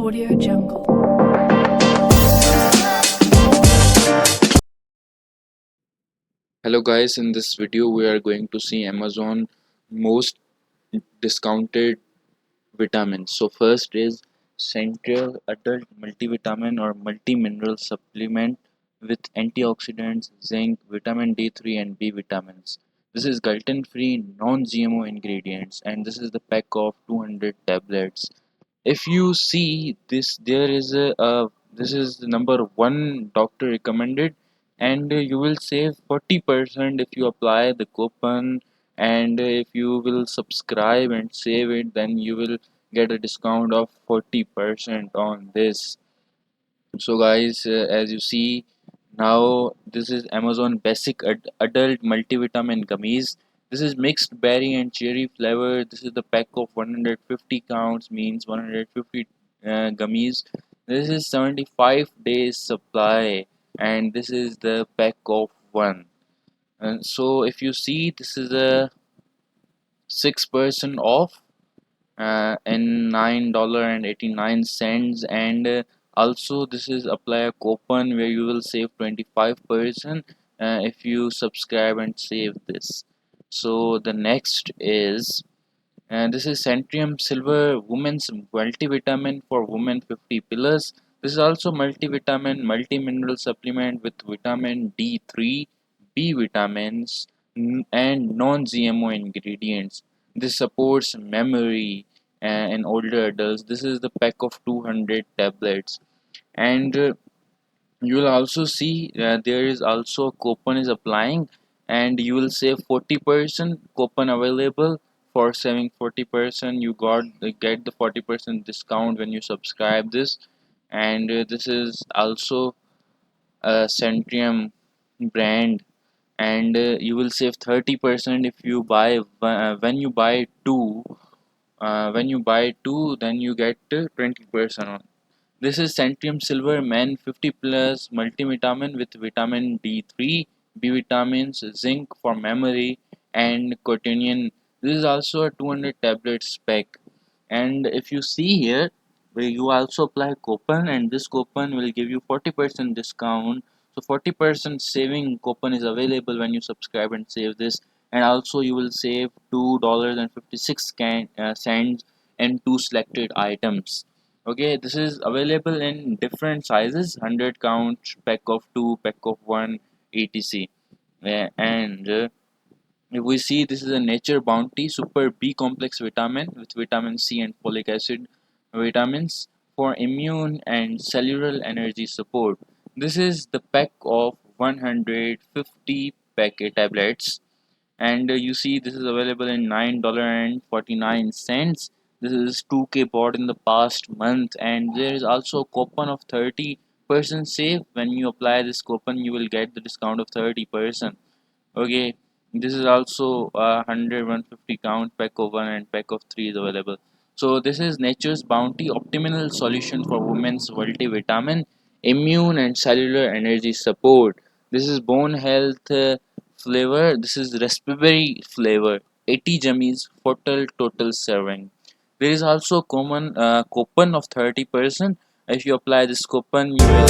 Audio Jungle. Hello guys, in this video we are going to see Amazon most discounted vitamins. So first is Central Adult Multivitamin or Multi-Mineral Supplement with antioxidants, zinc, vitamin D3 and B vitamins. This is gluten-free, non-GMO ingredients and this is the pack of 200 tablets. If you see this, there is this is the number one doctor recommended, and you will save 40% if you apply the coupon. And if you will subscribe and save it, then you will get a discount of 40% on this. So guys, as you see now, this is Amazon Basic Adult Multivitamin Gummies. This is mixed berry and cherry flavor. This is the pack of 150 counts, means 150 gummies. This is 75 days supply, and this is the pack of one. And so if you see, this is a 6% off and $9.89, and also this is apply a coupon where you will save 25% if you subscribe and save this. So the next is this is Centrium Silver Women's Multivitamin for Women 50 Pillars. This is also multivitamin, multi-mineral supplement with vitamin D3, B vitamins, and non-GMO ingredients. This supports memory in older adults. This is the pack of 200 tablets. And you will also see there is also a coupon is applying, and you will save 40%. Coupon available for saving 40%. You get the 40% discount when you subscribe this. And this is also a Centrium brand, and you will save 30% if you buy when you buy two. When you buy two, then you get 20% on. This is Centrium Silver Men 50 Plus Multivitamin with vitamin D3, B vitamins, zinc for memory, and quotidian. This is also a 200 tablets pack. And if you see here, where you also apply coupon, and this coupon will give you 40% discount. So 40% saving coupon is available when you subscribe and save this. And also you will save $2.56 and two selected items. Okay, this is available in different sizes: 100 count, pack of 2, pack of 1, etc. And if we see, this is a Nature Bounty Super B complex vitamin with vitamin C and folic acid vitamins for immune and cellular energy support. This is the pack of 150 packet tablets, and you see this is available in $9.49. This is 2K bought in the past month, and there is also a coupon of 30% save. When you apply this coupon, you will get the discount of 30%. Okay, this is also 150 count, pack of 1 and pack of 3 is available. So this is Nature's Bounty Optimal Solution for Women's Multivitamin, Immune and Cellular Energy Support. This is Bone Health flavor. This is raspberry flavor, 80 gummies for total serving. There is also common coupon of 30%. If you apply this coupon, you will